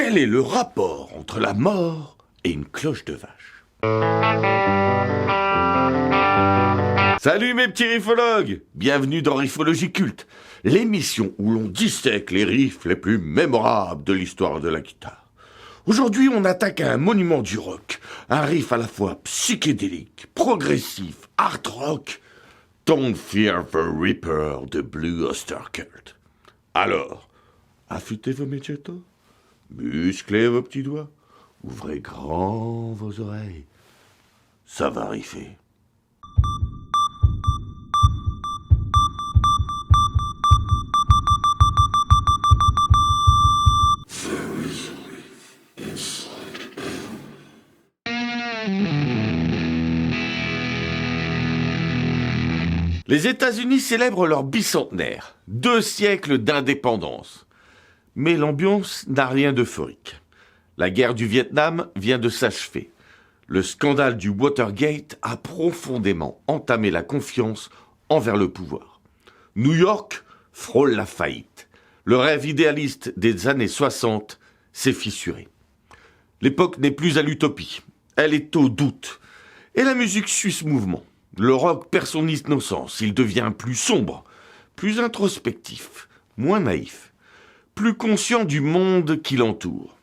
Quel est le rapport entre la mort et une cloche de vache? Salut mes petits riffologues! Bienvenue dans Riffologie Culte, l'émission où l'on dissèque les riffs les plus mémorables de l'histoire de la guitare. Aujourd'hui, on attaque un monument du rock, un riff à la fois psychédélique, progressif, hard rock, Don't Fear the Reaper de Blue Oyster Cult. Alors, affûtez vos médiators, musclez vos petits doigts, ouvrez grand vos oreilles. Ça va riffer. Les États-Unis célèbrent leur bicentenaire, 2 siècles d'indépendance. Mais l'ambiance n'a rien d'euphorique. La guerre du Vietnam vient de s'achever. Le scandale du Watergate a profondément entamé la confiance envers le pouvoir. New York frôle la faillite. Le rêve idéaliste des années 60 s'est fissuré. L'époque n'est plus à l'utopie, elle est au doute. Et la musique suit ce mouvement. Le rock perd son innocence, il devient plus sombre, plus introspectif, moins naïf, plus conscient du monde qui l'entoure.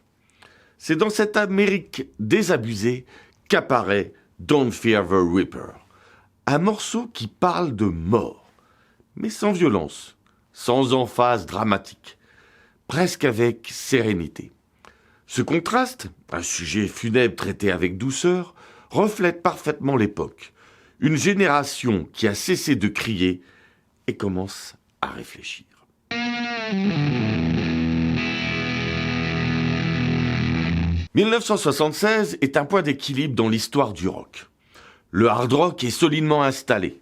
C'est dans cette Amérique désabusée qu'apparaît Don't Fear the Reaper, un morceau qui parle de mort, mais sans violence, sans emphase dramatique, presque avec sérénité. Ce contraste, un sujet funèbre traité avec douceur, reflète parfaitement l'époque. Une génération qui a cessé de crier et commence à réfléchir. « 1976 est un point d'équilibre dans l'histoire du rock. Le hard rock est solidement installé.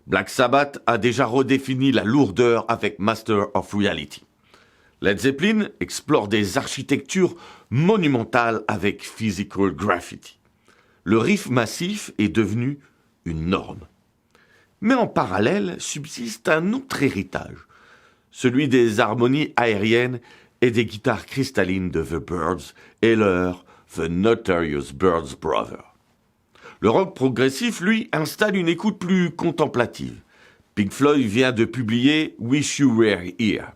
Black Sabbath a déjà redéfini la lourdeur avec Master of Reality. Led Zeppelin explore des architectures monumentales avec Physical Graffiti. Le riff massif est devenu une norme. Mais en parallèle subsiste un autre héritage, celui des harmonies aériennes et des guitares cristallines de The Byrds et leur The Notorious Byrds Brothers. Le rock progressif, lui, installe une écoute plus contemplative. Pink Floyd vient de publier Wish You Were Here.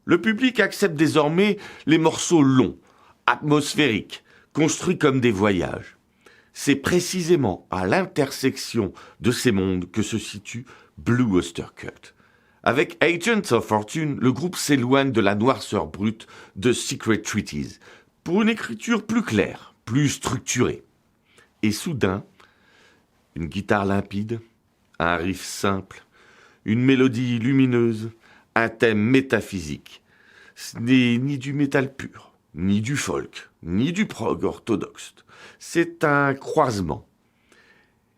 Le public accepte désormais les morceaux longs, atmosphériques, construits comme des voyages. C'est précisément à l'intersection de ces mondes que se situe Blue Oyster Cult. Avec Agents of Fortune, le groupe s'éloigne de la noirceur brute de Secret Treaties pour une écriture plus claire, plus structurée. Et soudain, une guitare limpide, un riff simple, une mélodie lumineuse, un thème métaphysique. Ce n'est ni du métal pur, ni du folk, ni du prog orthodoxe. C'est un croisement.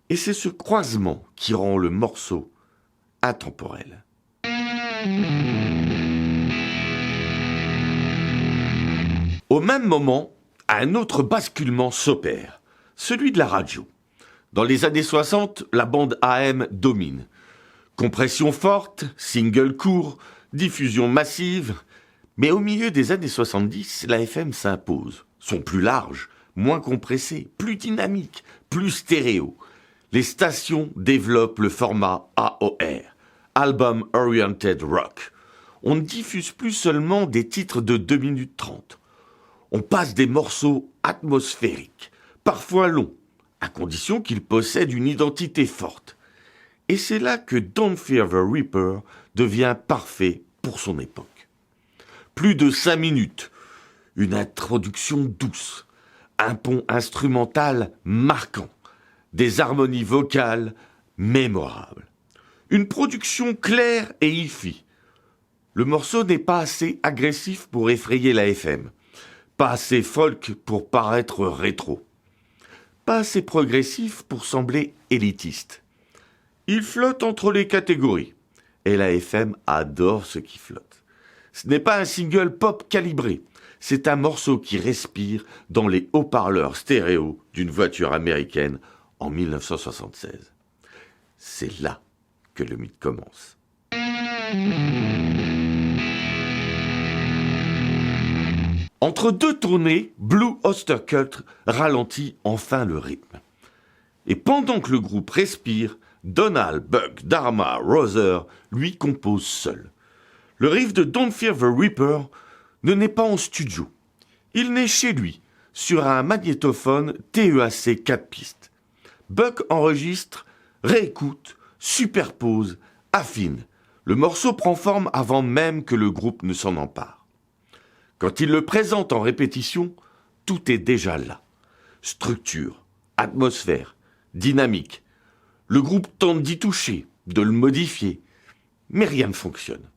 Et c'est ce croisement qui rend le morceau intemporel. Au même moment, un autre basculement s'opère, celui de la radio. Dans les années 60, la bande AM domine. Compression forte, single court, diffusion massive. Mais au milieu des années 70, la FM s'impose. Son plus large, moins compressé, plus dynamique, plus stéréo. Les stations développent le format AOR, Album Oriented Rock. On ne diffuse plus seulement des titres de 2 minutes 30. On passe des morceaux atmosphériques, parfois longs, à condition qu'ils possèdent une identité forte. Et c'est là que Don't Fear the Reaper devient parfait pour son époque. Plus de 5 minutes, une introduction douce, un pont instrumental marquant, des harmonies vocales mémorables. Une production claire et hi-fi. Le morceau n'est pas assez agressif pour effrayer la FM, pas assez folk pour paraître rétro, pas assez progressif pour sembler élitiste. Il flotte entre les catégories, et la FM adore ce qui flotte. Ce n'est pas un single pop calibré, c'est un morceau qui respire dans les haut-parleurs stéréo d'une voiture américaine en 1976. C'est là que le mythe commence. Entre deux tournées, Blue Oyster Cult ralentit enfin le rythme. Et pendant que le groupe respire, Donald, Buck, Dharma, Rother lui composent seul. Le riff de Don't Fear the Reaper ne naît pas en studio. Il naît chez lui, sur un magnétophone TEAC 4 pistes. Buck enregistre, réécoute, superpose, affine. Le morceau prend forme avant même que le groupe ne s'en empare. Quand il le présente en répétition, tout est déjà là. Structure, atmosphère, dynamique. Le groupe tente d'y toucher, de le modifier, mais rien ne fonctionne.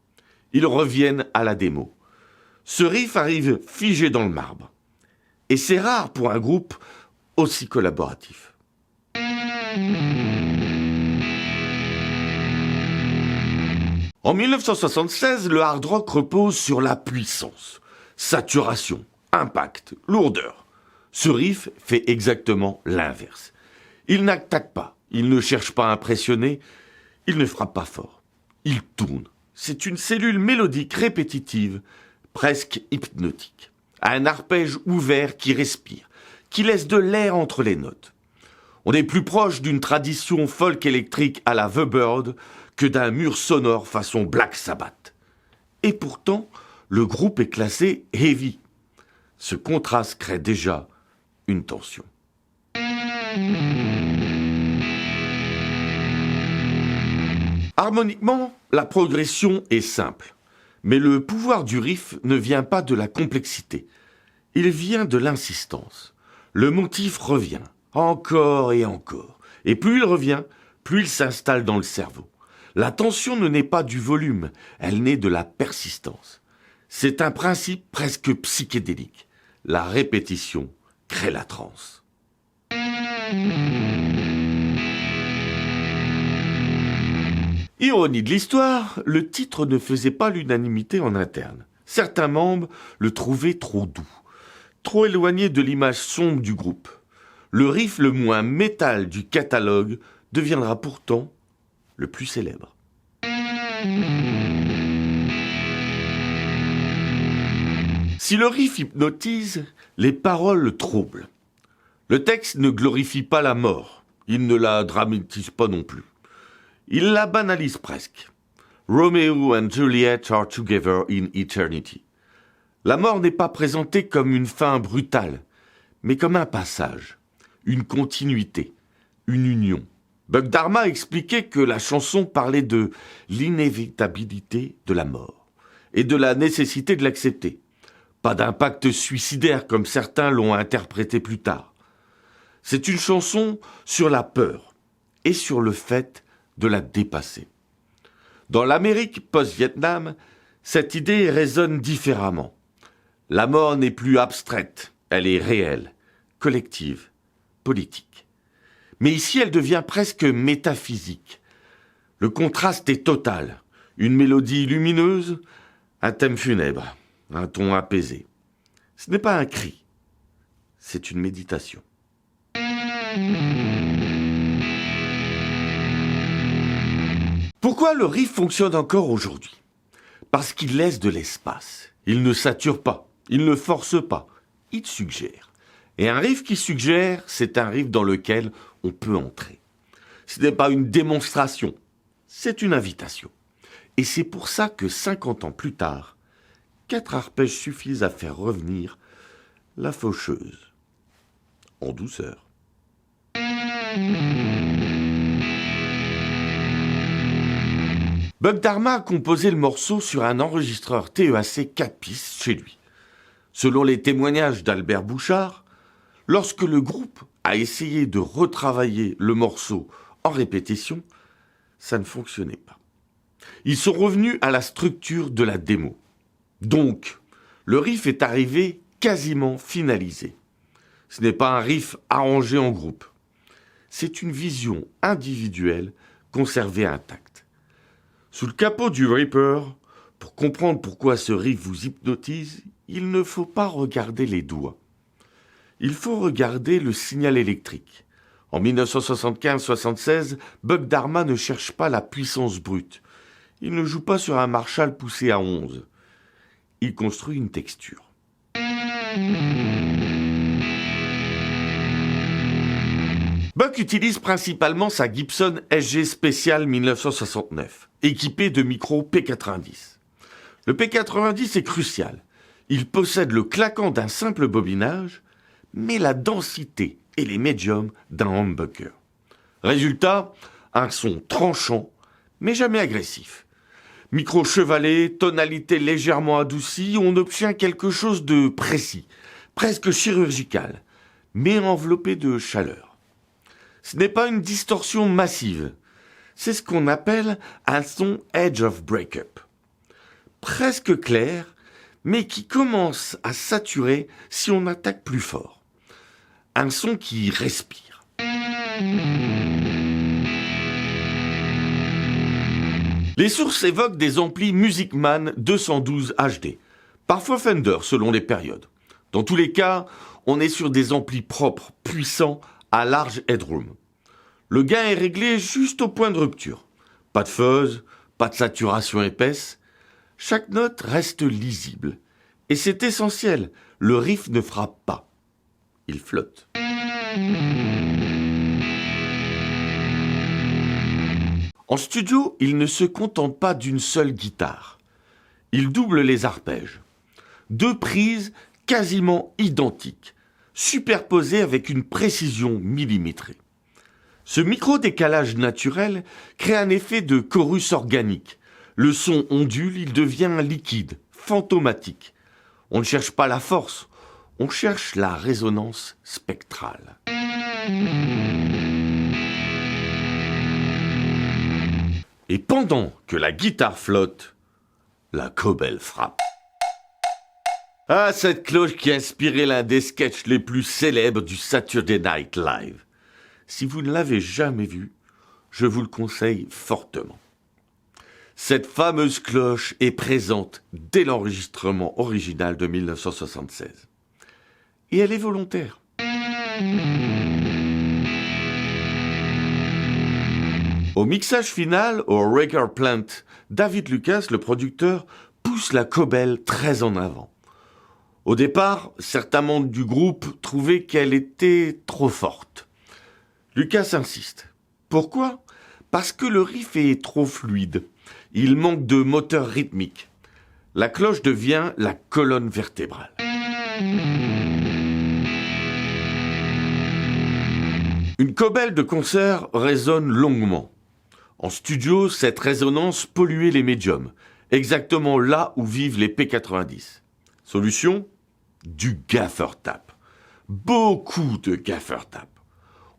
Ils reviennent à la démo. Ce riff arrive figé dans le marbre. Et c'est rare pour un groupe aussi collaboratif. En 1976, le hard rock repose sur la puissance, saturation, impact, lourdeur. Ce riff fait exactement l'inverse. Il n'attaque pas, il ne cherche pas à impressionner, il ne frappe pas fort. Il tourne. C'est une cellule mélodique répétitive, presque hypnotique. Un arpège ouvert qui respire, qui laisse de l'air entre les notes. On est plus proche d'une tradition folk électrique à la The Bird que d'un mur sonore façon Black Sabbath. Et pourtant, le groupe est classé heavy. Ce contraste crée déjà une tension. Harmoniquement, la progression est simple. Mais le pouvoir du riff ne vient pas de la complexité. Il vient de l'insistance. Le motif revient, encore et encore. Et plus il revient, plus il s'installe dans le cerveau. La tension ne naît pas du volume, elle naît de la persistance. C'est un principe presque psychédélique. La répétition crée la transe. Ironie de l'histoire, le titre ne faisait pas l'unanimité en interne. Certains membres le trouvaient trop doux, trop éloigné de l'image sombre du groupe. Le riff le moins métal du catalogue deviendra pourtant le plus célèbre. Si le riff hypnotise, les paroles le troublent. Le texte ne glorifie pas la mort, il ne la dramatise pas non plus. Il la banalise presque. Romeo and Juliet are together in eternity. La mort n'est pas présentée comme une fin brutale, mais comme un passage, une continuité, une union. Buck Dharma expliquait que la chanson parlait de l'inévitabilité de la mort et de la nécessité de l'accepter. Pas d'un pacte suicidaire comme certains l'ont interprété plus tard. C'est une chanson sur la peur et sur le fait de la dépasser. Dans l'Amérique post-Vietnam, cette idée résonne différemment. La mort n'est plus abstraite, elle est réelle, collective, politique. Mais ici, elle devient presque métaphysique. Le contraste est total. Une mélodie lumineuse, un thème funèbre, un ton apaisé. Ce n'est pas un cri, c'est une méditation. Pourquoi le riff fonctionne encore aujourd'hui ? Parce qu'il laisse de l'espace. Il ne sature pas, il ne force pas, il suggère. Et un riff qui suggère, c'est un riff dans lequel on peut entrer. Ce n'est pas une démonstration, c'est une invitation. Et c'est pour ça que 50 ans plus tard, 4 arpèges suffisent à faire revenir la faucheuse, en douceur. Buck Dharma a composé le morceau sur un enregistreur TEAC 4 pistes chez lui. Selon les témoignages d'Albert Bouchard, lorsque le groupe a essayé de retravailler le morceau en répétition, ça ne fonctionnait pas. Ils sont revenus à la structure de la démo. Donc, le riff est arrivé quasiment finalisé. Ce n'est pas un riff arrangé en groupe. C'est une vision individuelle conservée intacte. Sous le capot du Reaper, pour comprendre pourquoi ce riff vous hypnotise, il ne faut pas regarder les doigts. Il faut regarder le signal électrique. En 1975-76, Buck Dharma ne cherche pas la puissance brute. Il ne joue pas sur un Marshall poussé à 11. Il construit une texture. Buck utilise principalement sa Gibson SG Special 1969, équipée de micros P90. Le P90 est crucial. Il possède le claquant d'un simple bobinage, mais la densité et les médiums d'un humbucker. Résultat, un son tranchant, mais jamais agressif. Micro chevalet, tonalité légèrement adoucie, on obtient quelque chose de précis, presque chirurgical, mais enveloppé de chaleur. Ce n'est pas une distorsion massive, c'est ce qu'on appelle un son edge of breakup. Presque clair, mais qui commence à saturer si on attaque plus fort. Un son qui respire. Les sources évoquent des amplis Music Man 212 HD, parfois Fender selon les périodes. Dans tous les cas, on est sur des amplis propres, puissants, à large headroom. Le gain est réglé juste au point de rupture. Pas de fuzz, pas de saturation épaisse. Chaque note reste lisible. Et c'est essentiel, le riff ne frappe pas. Il flotte. En studio, il ne se contente pas d'une seule guitare. Il double les arpèges. 2 prises quasiment identiques, superposées avec une précision millimétrée. Ce micro-décalage naturel crée un effet de chorus organique. Le son ondule, il devient liquide, fantomatique. On ne cherche pas la force, on cherche la résonance spectrale. Et pendant que la guitare flotte, la cobelle frappe. Ah, cette cloche qui a inspiré l'un des sketchs les plus célèbres du Saturday Night Live. Si vous ne l'avez jamais vu, je vous le conseille fortement. Cette fameuse cloche est présente dès l'enregistrement original de 1976. Et elle est volontaire. Au mixage final, au Record Plant, David Lucas, le producteur, pousse la cobelle très en avant. Au départ, certains membres du groupe trouvaient qu'elle était trop forte. Lucas insiste. Pourquoi ? Parce que le riff est trop fluide. Il manque de moteur rythmique. La cloche devient la colonne vertébrale. Une cobelle de concert résonne longuement. En studio, cette résonance polluait les médiums, exactement là où vivent les P90. Solution ? Du gaffer tap. Beaucoup de gaffer tap.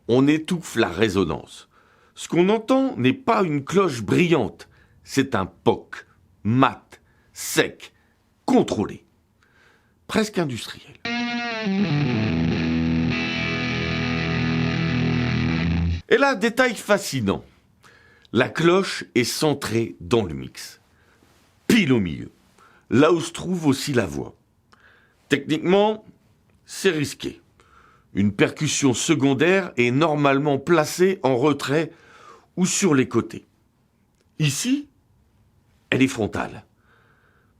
On étouffe la résonance. Ce qu'on entend n'est pas une cloche brillante, c'est un POC, mat, sec, contrôlé, presque industriel. Et là, détail fascinant, la cloche est centrée dans le mix, pile au milieu, là où se trouve aussi la voix. Techniquement, c'est risqué. Une percussion secondaire est normalement placée en retrait ou sur les côtés. Ici, elle est frontale,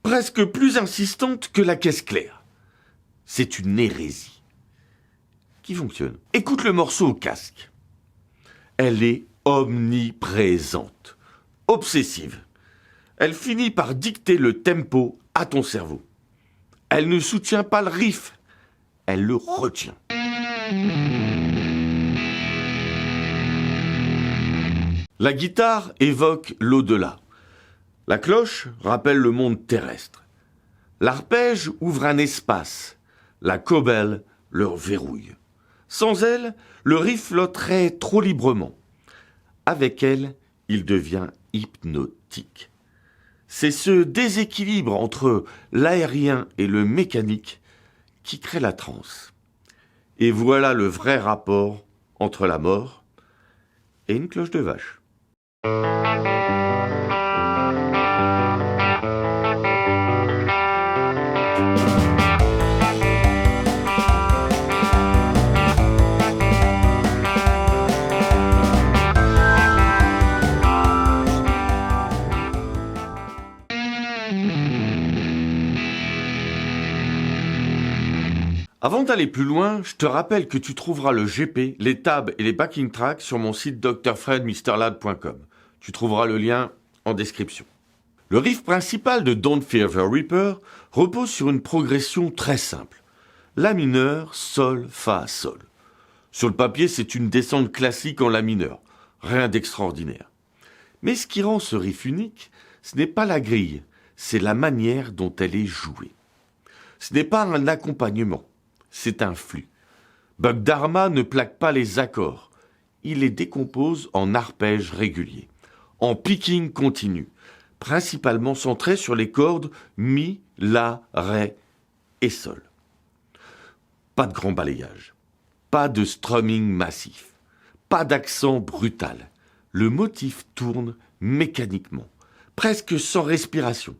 presque plus insistante que la caisse claire. C'est une hérésie qui fonctionne. Écoute le morceau au casque. Elle est omniprésente, obsessive. Elle finit par dicter le tempo à ton cerveau. Elle ne soutient pas le riff, elle le retient. La guitare évoque l'au-delà. La cloche rappelle le monde terrestre. L'arpège ouvre un espace. La cobelle le verrouille. Sans elle, le riff flotterait trop librement. Avec elle, il devient hypnotique. C'est ce déséquilibre entre l'aérien et le mécanique qui crée la transe. Et voilà le vrai rapport entre la mort et une cloche de vache. Avant d'aller plus loin, je te rappelle que tu trouveras le GP, les tabs et les backing tracks sur mon site drfredmrlad.com. Tu trouveras le lien en description. Le riff principal de Don't Fear the Reaper repose sur une progression très simple. La mineur, sol, fa, sol. Sur le papier, c'est une descente classique en la mineur. Rien d'extraordinaire. Mais ce qui rend ce riff unique, ce n'est pas la grille, c'est la manière dont elle est jouée. Ce n'est pas un accompagnement, c'est un flux. Buck Dharma ne plaque pas les accords, il les décompose en arpèges réguliers, en picking continu, principalement centré sur les cordes mi, la, ré et sol. Pas de grand balayage, pas de strumming massif, pas d'accent brutal. Le motif tourne mécaniquement, presque sans respiration.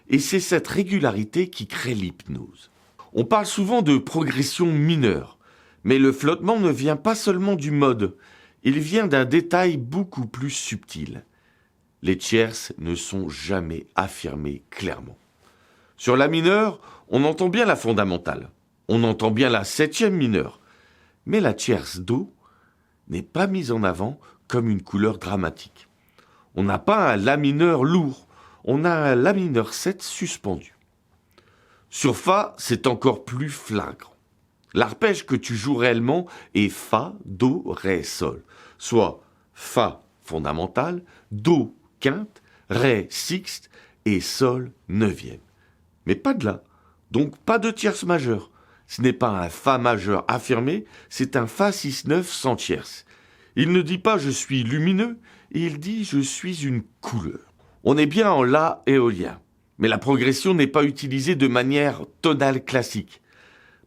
Et c'est cette régularité qui crée l'hypnose. On parle souvent de progression mineure, mais le flottement ne vient pas seulement du mode, il vient d'un détail beaucoup plus subtil. Les tierces ne sont jamais affirmées clairement. Sur la mineure, on entend bien la fondamentale, on entend bien la septième mineure, mais la tierce do n'est pas mise en avant comme une couleur dramatique. On n'a pas un la mineur lourd, on a un la mineur 7 suspendu. Sur fa, c'est encore plus flagrant. L'arpège que tu joues réellement est fa, do, ré, sol, soit fa fondamental, do quinte, ré sixte et sol neuvième. Mais pas de la, donc pas de tierce majeure. Ce n'est pas un fa majeur affirmé, c'est un fa 6-9 sans tierce. Il ne dit pas « je suis lumineux », il dit « je suis une couleur ». On est bien en la éolien, mais la progression n'est pas utilisée de manière tonale classique,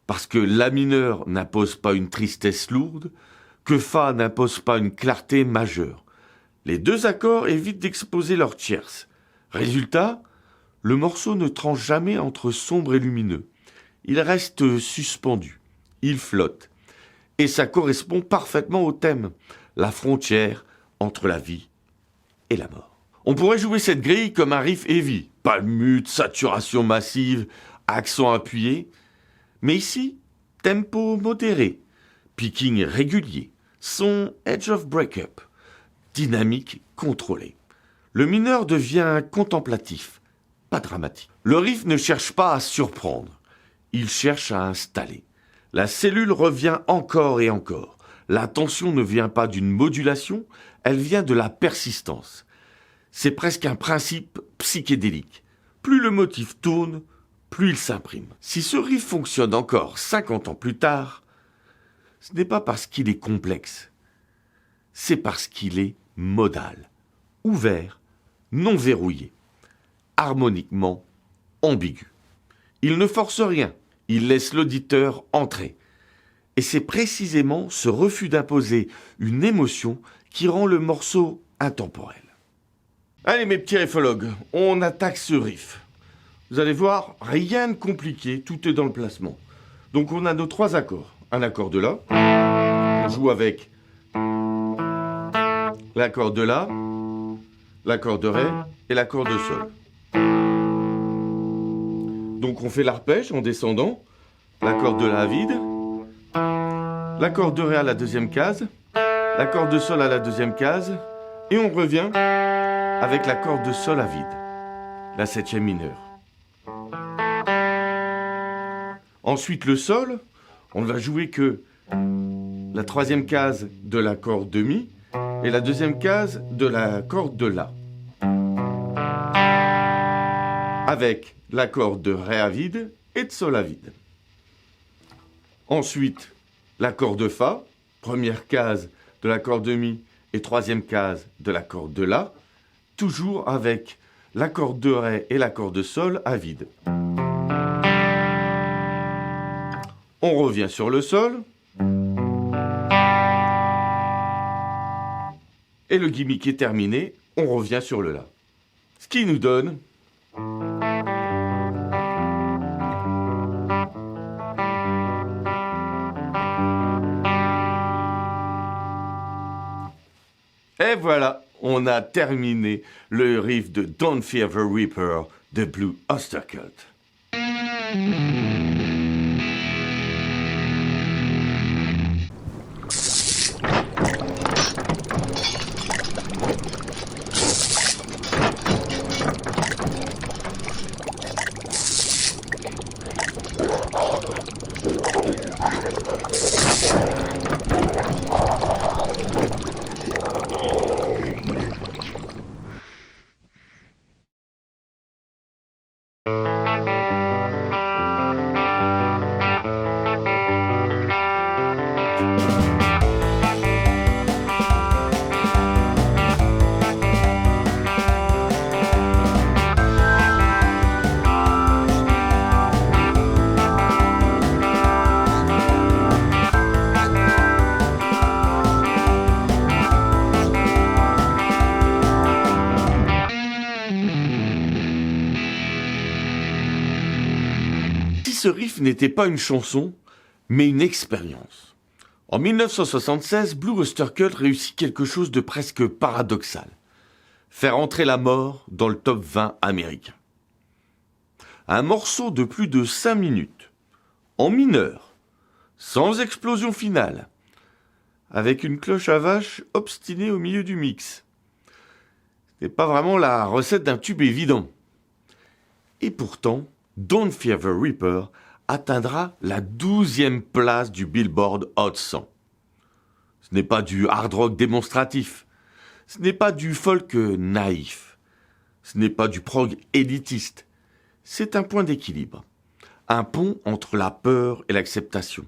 parce que la mineur n'impose pas une tristesse lourde, que fa n'impose pas une clarté majeure. Les deux accords évitent d'exposer leur tierce. Résultat, le morceau ne tranche jamais entre sombre et lumineux. Il reste suspendu, il flotte. Et ça correspond parfaitement au thème, la frontière entre la vie et la mort. On pourrait jouer cette grille comme un riff heavy, palmute, saturation massive, accent appuyé. Mais ici, tempo modéré, picking régulier, son edge of breakup, dynamique contrôlée. Le mineur devient contemplatif, pas dramatique. Le riff ne cherche pas à surprendre, il cherche à installer. La cellule revient encore et encore. La tension ne vient pas d'une modulation, elle vient de la persistance. C'est presque un principe psychédélique. Plus le motif tourne, plus il s'imprime. Si ce riff fonctionne encore 50 ans plus tard, ce n'est pas parce qu'il est complexe, c'est parce qu'il est modal, ouvert, non verrouillé, harmoniquement ambigu. Il ne force rien, il laisse l'auditeur entrer. Et c'est précisément ce refus d'imposer une émotion qui rend le morceau intemporel. Allez mes petits riffologues, on attaque ce riff. Vous allez voir, rien de compliqué, tout est dans le placement. Donc on a nos trois accords. Un accord de la, on joue avec l'accord de la, l'accord de ré et l'accord de sol. Donc on fait l'arpège en descendant, l'accord de la à vide, l'accord de ré à la deuxième case, l'accord de sol à la deuxième case, et on revient avec l'accord de sol à vide, la septième mineure. Ensuite le sol, on ne va jouer que la troisième case de l'accord de mi et la deuxième case de l'accord de la. Avec l'accord de ré à vide et de sol à vide. Ensuite, l'accord de fa, première case de l'accord de mi et troisième case de l'accord de la, toujours avec l'accord de ré et l'accord de sol à vide. On revient sur le sol. Et le gimmick est terminé, on revient sur le la. Ce qui nous donne et voilà, on a terminé le riff de Don't Fear the Reaper de Blue Oyster Cult. ce riff n'était pas une chanson, mais une expérience. En 1976, Blue Oyster Cult réussit quelque chose de presque paradoxal. Faire entrer la mort dans le top 20 américain. Un morceau de plus de 5 minutes, en mineur, sans explosion finale, avec une cloche à vache obstinée au milieu du mix. Ce n'est pas vraiment la recette d'un tube évident. Et pourtant, Don't Fear the Reaper atteindra la 12e place du Billboard Hot 100. Ce n'est pas du hard rock démonstratif, ce n'est pas du folk naïf, ce n'est pas du prog élitiste, c'est un point d'équilibre, un pont entre la peur et l'acceptation,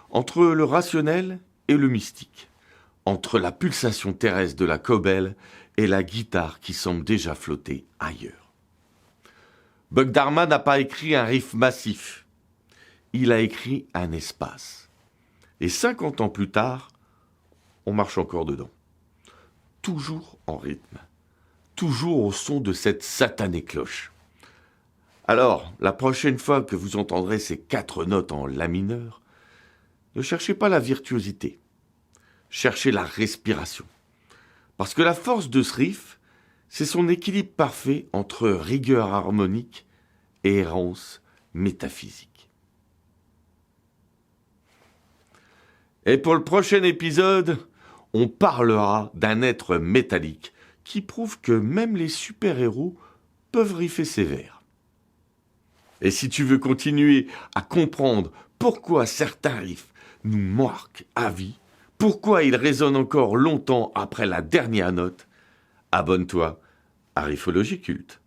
entre le rationnel et le mystique, entre la pulsation terrestre de la cobelle et la guitare qui semble déjà flotter ailleurs. Buck Dharma n'a pas écrit un riff massif, il a écrit un espace. Et 50 ans plus tard, on marche encore dedans. Toujours en rythme, toujours au son de cette satanée cloche. Alors, la prochaine fois que vous entendrez ces 4 notes en la mineur, ne cherchez pas la virtuosité, cherchez la respiration. Parce que la force de ce riff, c'est son équilibre parfait entre rigueur harmonique et errance métaphysique. Et pour le prochain épisode, on parlera d'un être métallique qui prouve que même les super-héros peuvent riffer sévère. Et si tu veux continuer à comprendre pourquoi certains riffs nous marquent à vie, pourquoi ils résonnent encore longtemps après la dernière note, abonne-toi à Riffologie Culte.